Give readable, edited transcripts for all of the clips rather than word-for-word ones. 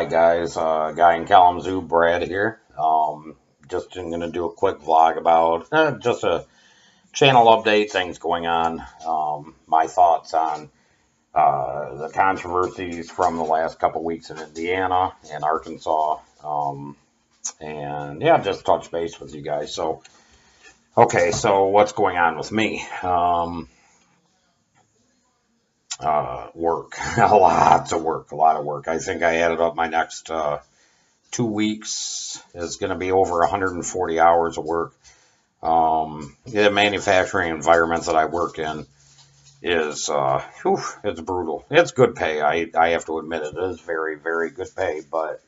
Hi guys, Guy in Kalamazoo, Brad here. Just going to do a quick vlog about just a channel update, things going on, my thoughts on the controversies from the last couple weeks in Indiana and Arkansas, and yeah, just touch base with you guys. So, okay, so what's going on with me? Work, lots of work, a lot of work. I think I added up my next 2 weeks is going to be over 140 hours of work. The manufacturing environment that I work in is, it's brutal. It's good pay. I have to admit it is very, very good pay, but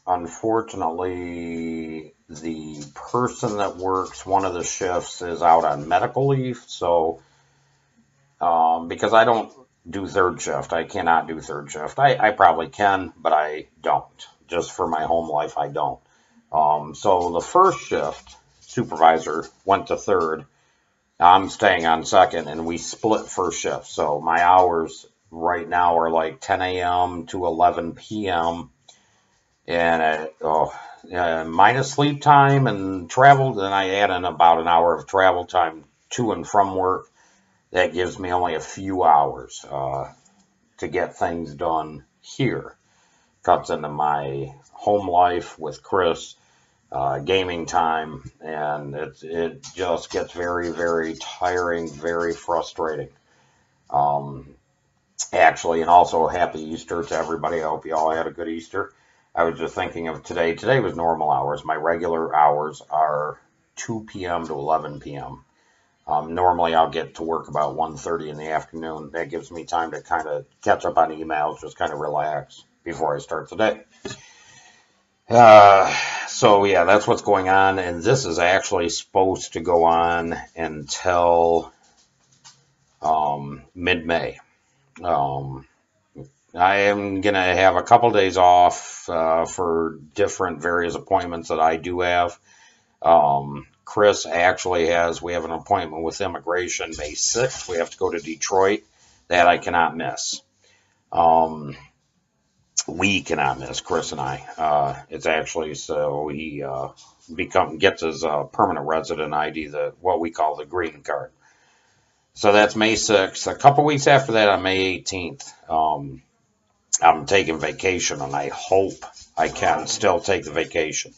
unfortunately, the person that works one of the shifts is out on medical leave. So, because I don't do third shift, I cannot do third shift. I probably can, but I don't. Just for my home life, I don't. So the first shift supervisor went to third. I'm staying on second, and we split first shift. So my hours right now are like 10 a.m. to 11 p.m. And minus sleep time and travel, then I add in about an hour of travel time to and from work. That gives me only a few hours to get things done here. Cuts into my home life with Chris, gaming time, and it just gets very, very tiring, very frustrating. Actually, and also happy Easter to everybody. I hope you all had a good Easter. I was just thinking of today. Today was normal hours. My regular hours are 2 p.m. to 11 p.m. Normally, I'll get to work about 1:30 in the afternoon. That gives me time to kind of catch up on emails, just kind of relax before I start the day. So, yeah, that's what's going on. And this is actually supposed to go on until mid-May. I am going to have a couple days off for different various appointments that I do have. Chris actually we have an appointment with immigration May 6th. We have to go to Detroit. That I cannot miss. We cannot miss, Chris and I. It's actually so he gets his permanent resident ID, what we call the green card. So that's May 6th. A couple weeks after that, on May 18th, I'm taking vacation, and I hope I can still take the vacation.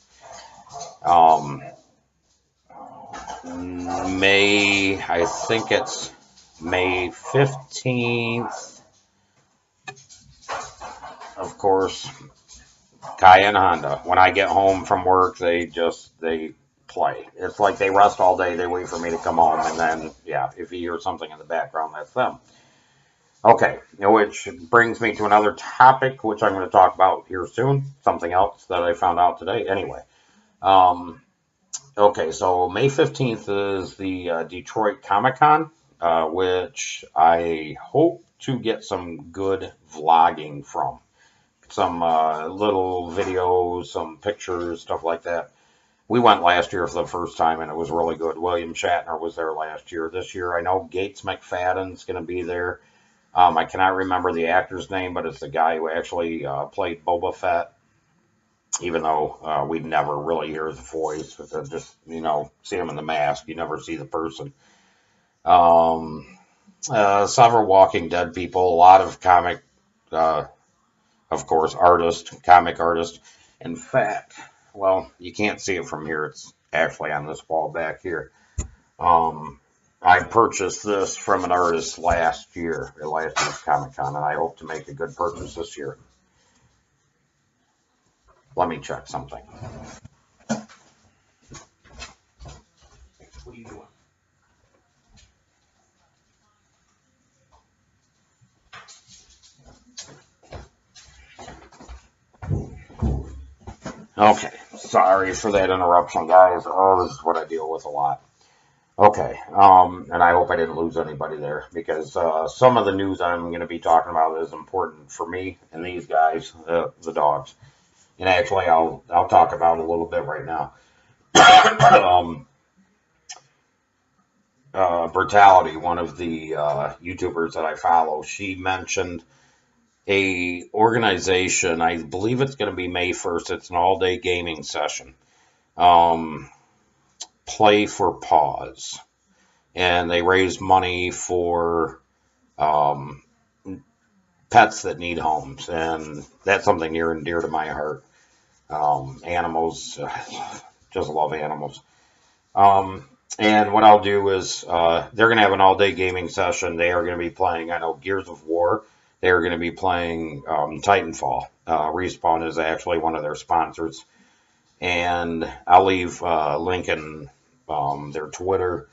I think it's May 15th. Of course, Cayenne Honda. When I get home from work, they play. It's like they rest all day. They wait for me to come home, and then, yeah, if you hear something in the background, that's them. Okay, which brings me to another topic, which I'm going to talk about here soon. Something else that I found out today. Anyway, okay, so May 15th is the Detroit Comic-Con, which I hope to get some good vlogging from. Some little videos, some pictures, stuff like that. We went last year for the first time, and it was really good. William Shatner was there last year. This year, I know Gates McFadden's going to be there. I cannot remember the actor's name, but it's the guy who actually played Boba Fett. Even though we'd never really hear his voice, but just, see him in the mask. You never see the person. Several Walking Dead people, a lot of comic, of course, comic artists. In fact, well, you can't see it from here. It's actually on this wall back here. I purchased this from an artist last year at last year's Comic-Con, and I hope to make a good purchase this year. Let me check something. What are you doing? Okay, sorry for that interruption, guys. Oh, this is what I deal with a lot. Okay, and I hope I didn't lose anybody there, because some of the news I'm going to be talking about is important for me and these guys, the dogs. And actually, I'll talk about it a little bit right now. Brutality, one of the YouTubers that I follow, she mentioned a organization. I believe it's going to be May 1st. It's an all-day gaming session. Um, Play for Pause, and they raise money for um, pets that need homes, and that's something near and dear to my heart. Animals, just love animals. Um, and what I'll do is they're going to have an all-day gaming session. They are going to be playing, I know, Gears of War. They are going to be playing Titanfall. Respawn is actually one of their sponsors. And I'll leave a link in their Twitter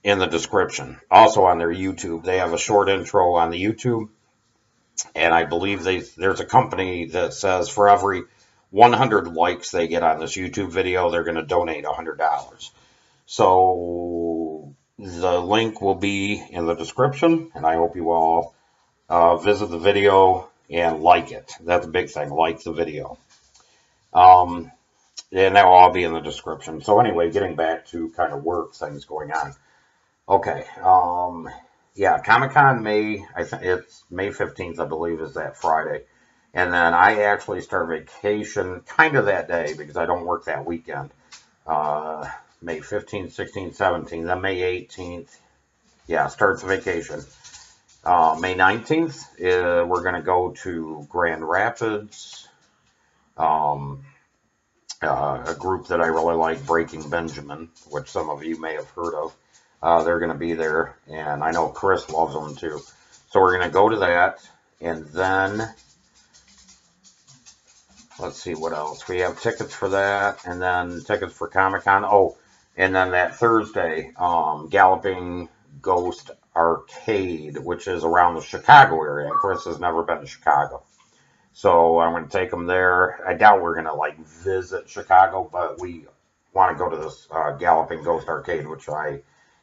in the description. Also on their YouTube, they have a short intro on the YouTube. And I believe there's a company that says for every 100 likes they get on this YouTube video, they're going to donate $100. So the link will be in the description, and I hope you all visit the video and like it. That's a big thing, like the video. And that will all be in the description. So anyway, getting back to kind of work things going on. Okay. Yeah, Comic-Con I think it's May 15th, I believe, is that Friday. And then I actually start vacation kind of that day because I don't work that weekend. May 15th, 16th, 17th, then May 18th. Yeah, starts the vacation. May 19th, we're going to go to Grand Rapids. A group that I really like, Breaking Benjamin, which some of you may have heard of. They're going to be there, and I know Chris loves them too. So we're going to go to that, and then let's see what else. We have tickets for that, and then tickets for Comic-Con. Oh, and then that Thursday, Galloping Ghost Arcade, which is around the Chicago area. And Chris has never been to Chicago. So I'm going to take them there. I doubt we're going to, like, visit Chicago, but we want to go to this Galloping Ghost Arcade, which I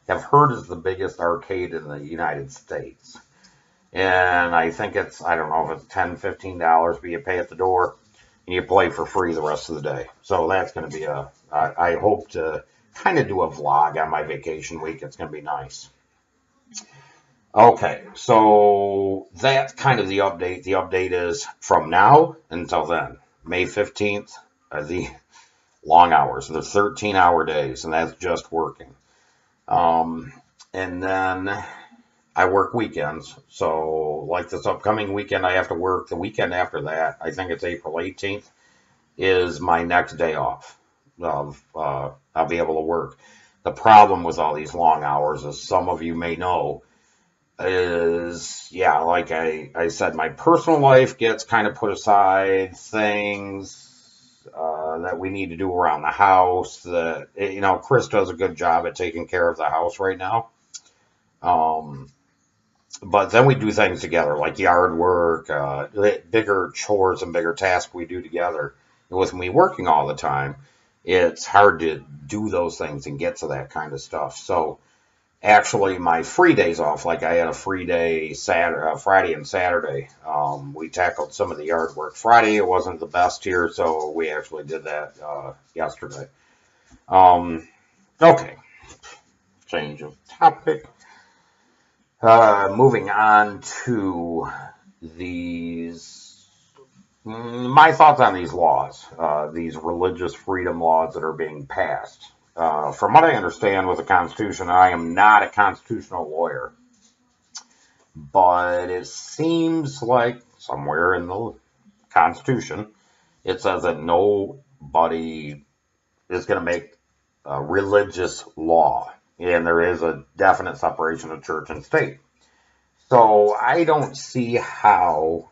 have heard is the biggest arcade in the United States. And I think it's, I don't know if it's $10, $15, but you pay at the door, and you play for free the rest of the day. So that's going to be I hope to kind of do a vlog on my vacation week. It's going to be nice. Okay, so that's kind of the update. The update is from now until then, May 15th, the long hours, the 13-hour days, and that's just working. And then I work weekends. So like this upcoming weekend, I have to work. The weekend after that, I think it's April 18th, is my next day off. I'll be able to work. The problem with all these long hours, as some of you may know, is, yeah, like I said, my personal life gets kind of put aside, things that we need to do around the house. That, you know, Chris does a good job at taking care of the house right now. But then we do things together, like yard work, bigger chores and bigger tasks we do together. And with me working all the time, it's hard to do those things and get to that kind of stuff. So actually, my free days off, like I had a free day Friday and Saturday. We tackled some of the yard work. Friday, it wasn't the best here, so we actually did that yesterday. Okay, change of topic. Moving on to my thoughts on these laws, these religious freedom laws that are being passed. From what I understand with the Constitution, I am not a constitutional lawyer, but it seems like somewhere in the Constitution, it says that nobody is going to make a religious law, and there is a definite separation of church and state. So I don't see how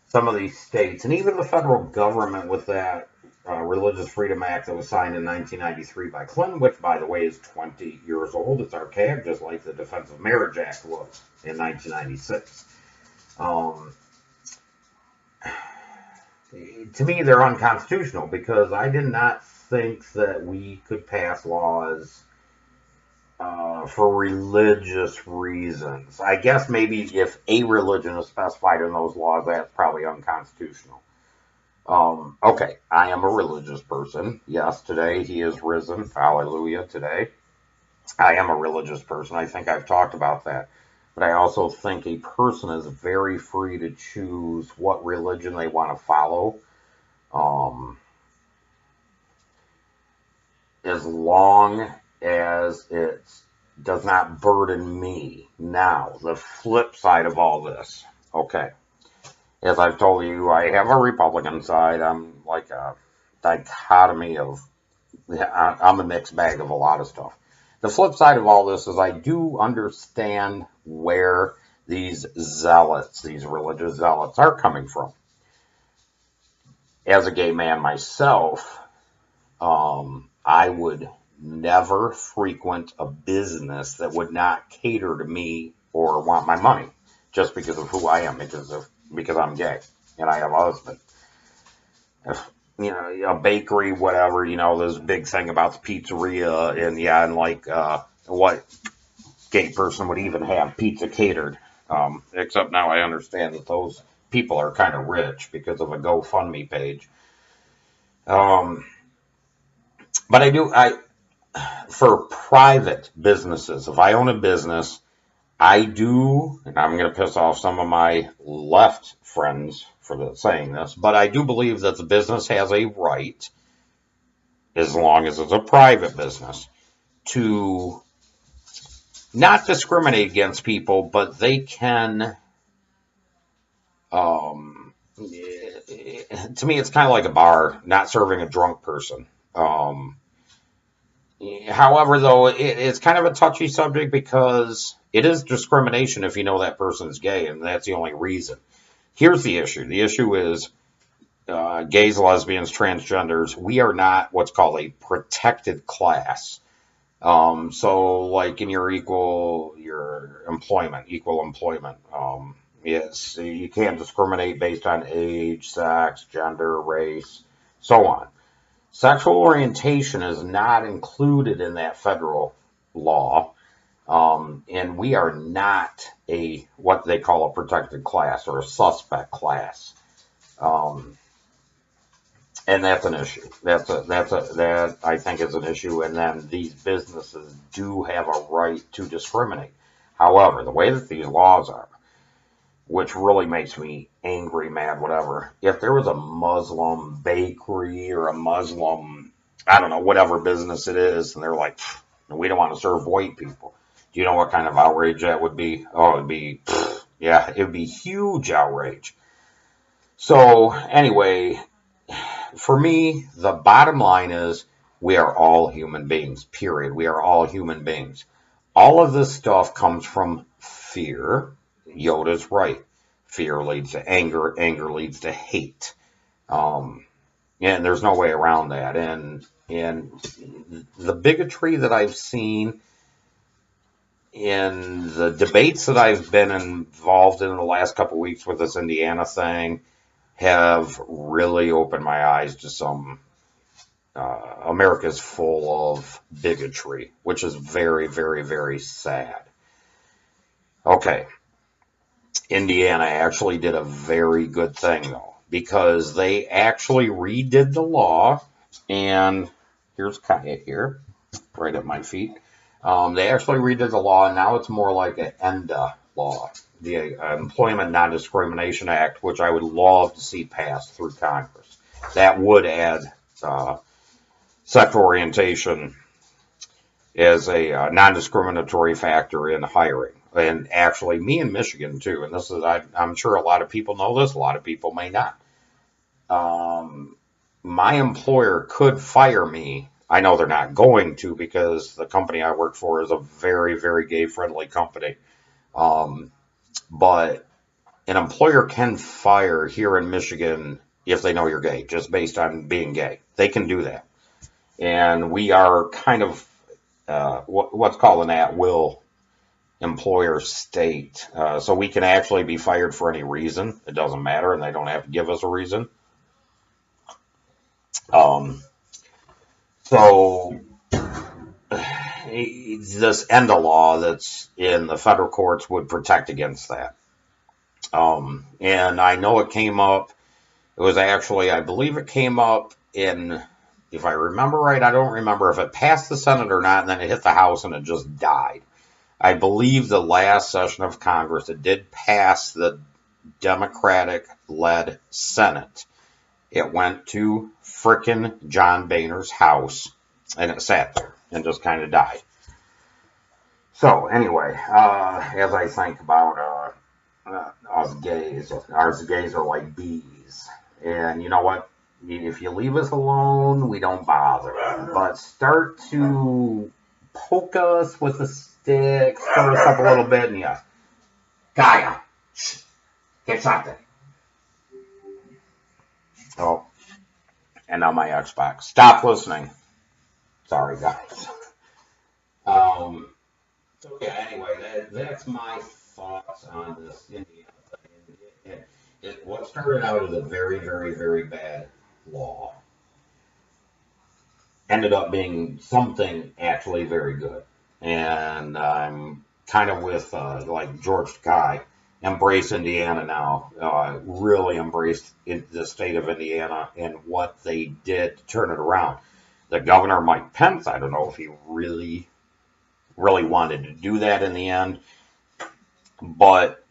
some of these states, and even the federal government with that Religious Freedom Act that was signed in 1993 by Clinton, which, by the way, is 20 years old. It's archaic, just like the Defense of Marriage Act was in 1996. To me, they're unconstitutional because I did not think that we could pass laws for religious reasons. I guess maybe if a religion is specified in those laws, that's probably unconstitutional. Okay, I am a religious person. Yes, today he is risen. Hallelujah, today. I am a religious person. I think I've talked about that. but I also think a person is very free to choose what religion they want to follow, um, as long as it does not burden me. Now, the flip side of all this, okay, as I've told you, I have a Republican side. I'm like a dichotomy of, I'm a mixed bag of a lot of stuff. The flip side of all this is I do understand where these zealots, these religious zealots, are coming from. As a gay man myself, I would never frequent a business that would not cater to me or want my money, just because of who I am, because I'm gay and I have a husband. If, a bakery, whatever, there's a big thing about the pizzeria, and like, what gay person would even have pizza catered? Except now I understand that those people are kind of rich because of a GoFundMe page. Um, but for private businesses, if I own a business, I do, and I'm going to piss off some of my left friends for saying this, but I do believe that the business has a right, as long as it's a private business, to not discriminate against people, but they can, to me, it's kind of like a bar, not serving a drunk person. However, though, it's kind of a touchy subject because it is discrimination if you know that person's gay, and that's the only reason. Here's the issue. The issue is gays, lesbians, transgenders, we are not what's called a protected class. So like in your equal employment, yes, you can't discriminate based on age, sex, gender, race, so on. Sexual orientation is not included in that federal law, and we are not what they call a protected class or a suspect class, and that's an issue. That I think is an issue, and then these businesses do have a right to discriminate. However, the way that these laws are, which really makes me angry, mad, whatever. If there was a Muslim bakery or a Muslim, I don't know, whatever business it is, and they're like, we don't want to serve white people. Do you know what kind of outrage that would be? Oh, it'd be, yeah, it would be huge outrage. So anyway, for me, the bottom line is we are all human beings, period. We are all human beings. All of this stuff comes from fear. Yoda's right. Fear leads to anger. Anger leads to hate. And there's no way around that. And the bigotry that I've seen in the debates that I've been involved in the last couple of weeks with this Indiana thing have really opened my eyes to some. America's full of bigotry, which is very, very, very sad. Okay. Indiana actually did a very good thing, though, because they actually redid the law, and here's Kaya here, right at my feet. They actually redid the law, and now it's more like an ENDA law, the Employment Non-Discrimination Act, which I would love to see passed through Congress. That would add sexual orientation as a non-discriminatory factor in hiring. And actually, me in Michigan, too, and this is, I'm sure a lot of people know this, a lot of people may not. My employer could fire me. I know they're not going to because the company I work for is a very, very gay-friendly company. But an employer can fire here in Michigan if they know you're gay, just based on being gay. They can do that. And we are kind of what's called an at-will employer state. So we can actually be fired for any reason. It doesn't matter, and they don't have to give us a reason. So this ENDA law that's in the federal courts would protect against that. And I know it came up. It was actually, I believe it came up in, if I remember right, I don't remember if it passed the Senate or not, and then it hit the House and it just died. I believe the last session of Congress, it did pass the Democratic-led Senate. It went to frickin' John Boehner's house, and it sat there and just kind of died. So anyway, as I think about us gays are like bees, and you know what? If you leave us alone, we don't bother. But start to poke us with a stick, stir us up a little bit, and yeah, Gaia, get something. Oh, and now my Xbox. Stop listening. Sorry, guys. So yeah. Anyway, that's my thoughts on this Indiana thing. What started out as a very, very, very bad law ended up being something actually very good. And I'm kind of with like George Takei, embrace Indiana now. Really embrace the state of Indiana and what they did to turn it around. The governor, Mike Pence, I don't know if he really wanted to do that in the end, but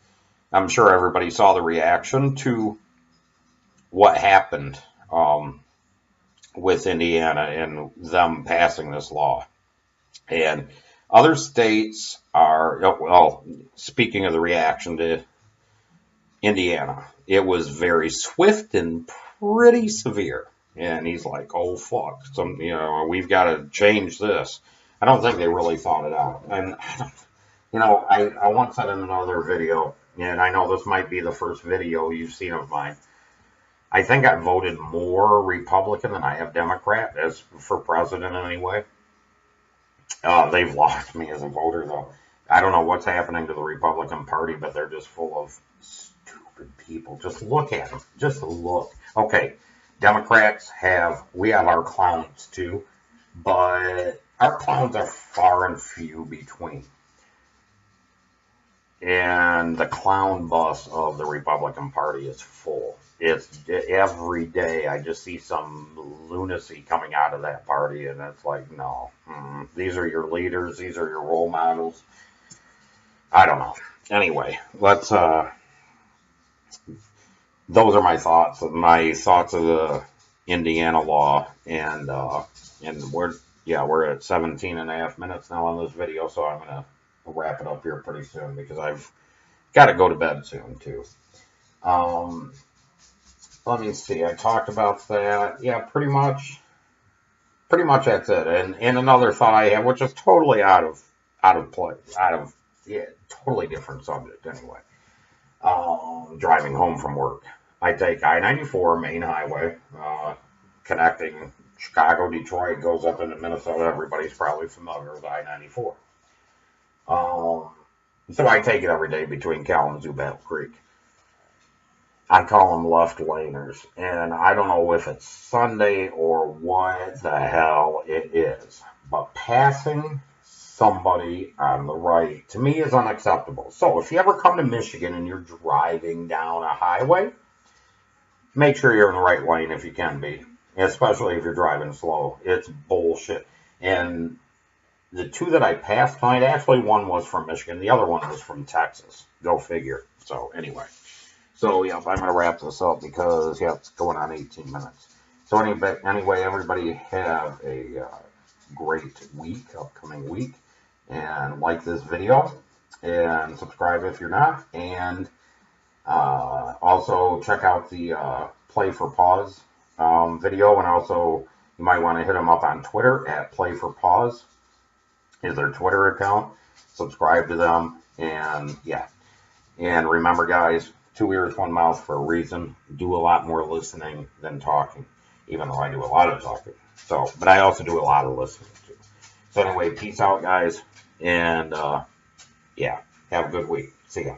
I'm sure everybody saw the reaction to what happened with Indiana and them passing this law. And other states are, well, speaking of the reaction to Indiana, it was very swift and pretty severe. And he's like, oh, fuck, we've got to change this. I don't think they really thought it out. And, I once said in another video, and I know this might be the first video you've seen of mine, I think I voted more Republican than I have Democrat, as for president anyway. They've lost me as a voter, though. I don't know what's happening to the Republican Party, but they're just full of stupid people. Just look at them. Just look. Okay, Democrats we have our clowns too, but our clowns are far and few between. And the clown bus of the Republican Party is full. It's every day I just see some lunacy coming out of that party, and it's like, no, these are your leaders, these are your role models. I don't know. Anyway, let's. Those are my thoughts. My thoughts of the Indiana law, and we're at 17 and a half minutes now on this video, so I'm gonna wrap it up here pretty soon because I've got to go to bed soon too. Let me see. I talked about that. Yeah, pretty much that's it. And another thought I have, which is totally out of place, totally different subject anyway. Driving home from work, I take I-94 main highway, connecting Chicago, Detroit, goes up into Minnesota. Everybody's probably familiar with I-94. So I take it every day between Kalamazoo, Battle Creek. I call them left laners, and I don't know if it's Sunday or what the hell it is, but passing somebody on the right, to me, is unacceptable. So if you ever come to Michigan and you're driving down a highway, make sure you're in the right lane if you can be, especially if you're driving slow. It's bullshit. And the two that I passed tonight, actually one was from Michigan, the other one was from Texas. Go figure. So anyway. So, yeah, I'm going to wrap this up because, it's going on 18 minutes. So, anyway, everybody have a great upcoming week. And like this video. And subscribe if you're not. And also check out the Play for Pause video. And also, you might want to hit them up on Twitter at Play for Pause. Is their Twitter account. Subscribe to them. And, yeah. And remember, guys, 2 ears, 1 mouth for a reason. Do a lot more listening than talking, even though I do a lot of talking. So, but I also do a lot of listening too. So anyway, peace out, guys, and have a good week. See ya.